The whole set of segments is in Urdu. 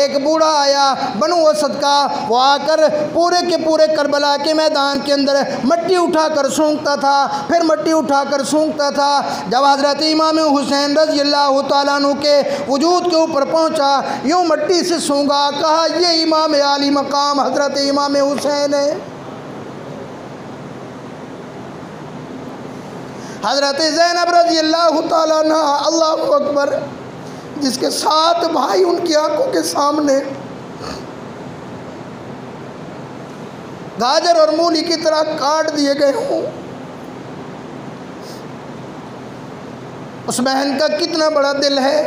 ایک بوڑھا آیا بنو اسد کا، وہ آ کر پورے کے پورے کربلا کے میدان کے اندر مٹی اٹھا کر سونگتا تھا، پھر مٹی اٹھا کر سونگتا تھا۔ جب حضرت امام حسین رضی اللہ تعالیٰ عنہ کے وجود کے اوپر پہنچا، یوں مٹی سے سونگا، کہا یہ امام عالی مقام حضرت امام حسین ہے۔ حضرت زینب رضی اللہ تعالیٰ عنہ، اللہ اکبر، جس کے 7 بھائی ان کی آنکھوں کے سامنے گاجر اور مولی کی طرح کاٹ دیے گئے ہوں، اس بہن کا کتنا بڑا دل ہے،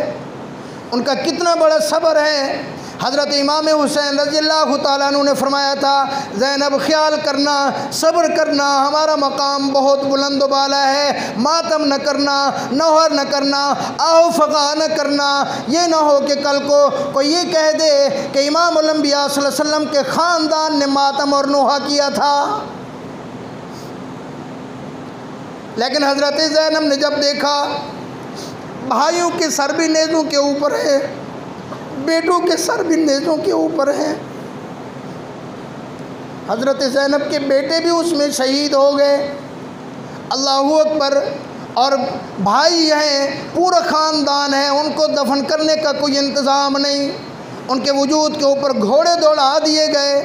ان کا کتنا بڑا صبر ہے۔ حضرت امام حسین رضی اللہ تعالیٰ عنہ نے فرمایا تھا، زینب خیال کرنا، صبر کرنا، ہمارا مقام بہت بلند و بالا ہے، ماتم نہ کرنا، نوحر نہ کرنا، آہو فغا نہ کرنا، یہ نہ ہو کہ کل کو کوئی یہ کہہ دے کہ امام الانبیاء صلی اللہ علیہ وسلم کے خاندان نے ماتم اور نوحہ کیا تھا۔ لیکن حضرت زینب نے جب دیکھا بھائیوں کے سر بھی نیزوں کے اوپر ہے، بیٹوں کے سر بھی نیزوں کے اوپر ہیں، حضرت زینب کے بیٹے بھی اس میں شہید ہو گئے، اللہ اکبر، اور بھائی ہیں، پورا خاندان ہے، ان کو دفن کرنے کا کوئی انتظام نہیں، ان کے وجود کے اوپر گھوڑے دوڑا دیے گئے۔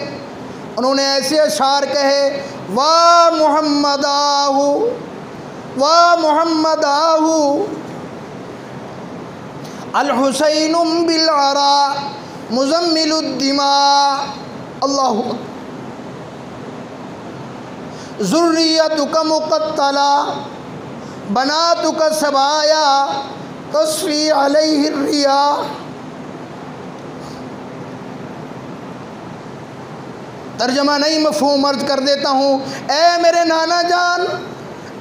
انہوں نے ایسے اشعار کہے، واہ محمد آہو، واہ محمد آہو، الحسین بالعراء مزمل الدماء، اللہ ذریتک مقتلا بناتک سبایا تصفی علیہ الریاح۔ ترجمہ نہیں، مفہوم عرض کر دیتا ہوں، اے میرے نانا جان،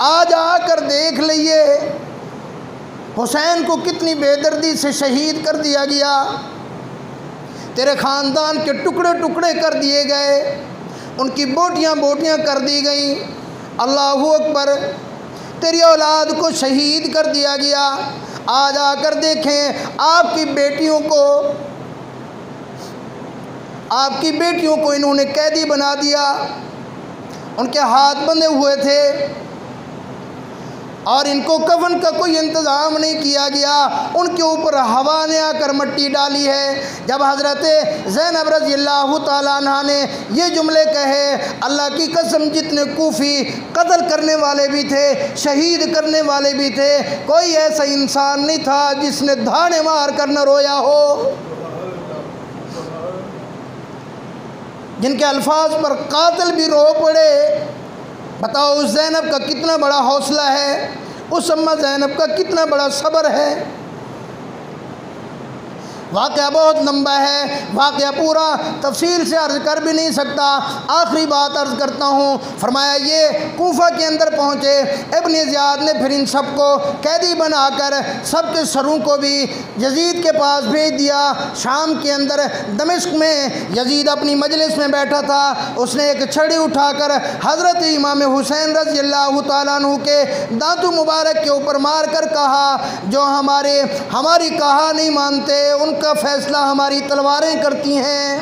آج آ کر دیکھ لئیے حسین کو کتنی بے دردی سے شہید کر دیا گیا، تیرے خاندان کے ٹکڑے ٹکڑے کر دیے گئے، ان کی بوٹیاں بوٹیاں کر دی گئیں، اللہ اکبر، تیری اولاد کو شہید کر دیا گیا۔ آج آ کر دیکھیں آپ کی بیٹیوں کو انہوں نے قیدی بنا دیا، ان کے ہاتھ بندھے ہوئے تھے اور ان کو کفن کا کوئی انتظام نہیں کیا گیا، ان کے اوپر ہوا نے آ کر مٹی ڈالی ہے۔ جب حضرت زینب رضی اللہ تعالیٰ عنہ نے یہ جملے کہے، اللہ کی قسم جتنے کوفی قتل کرنے والے بھی تھے، شہید کرنے والے بھی تھے، کوئی ایسا انسان نہیں تھا جس نے دھانے مار کر نہ رویا ہو، جن کے الفاظ پر قاتل بھی رو پڑے۔ بتاؤ اس زینب کا کتنا بڑا حوصلہ ہے، اس اماں زینب کا کتنا بڑا صبر ہے۔ واقعہ بہت لمبا ہے، واقعہ پورا تفصیل سے عرض کر بھی نہیں سکتا، آخری بات عرض کرتا ہوں۔ فرمایا یہ کوفہ کے اندر پہنچے، ابن زیاد نے پھر ان سب کو قیدی بنا کر سب کے سروں کو بھی یزید کے پاس بھیج دیا۔ شام کے اندر دمشق میں یزید اپنی مجلس میں بیٹھا تھا، اس نے ایک چھڑی اٹھا کر حضرت امام حسین رضی اللہ تعالیٰ عنہ کے دانتوں مبارک کے اوپر مار کر کہا، جو ہماری کہا نہیں مانتے ان کا فیصلہ ہماری تلواریں کرتی ہیں۔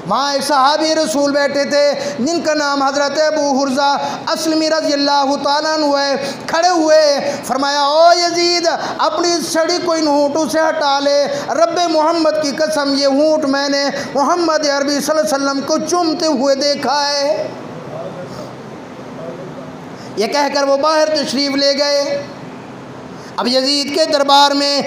وہاں ایک صحابی رسول بیٹھے تھے جن کا نام حضرت ابو حرزہ اسلمی رضی اللہ تعالیٰ عنہ ہے، کھڑے ہوئے فرمایا، او یزید اپنی چھڑی کو ان ہونٹوں سے ہٹا لے، رب محمد کی قسم یہ ہونٹ میں نے محمد عربی صلی اللہ علیہ وسلم کو چومتے ہوئے دیکھا ہے۔ یہ کہہ کر وہ باہر تشریف لے گئے۔ اب یزید کے دربار میں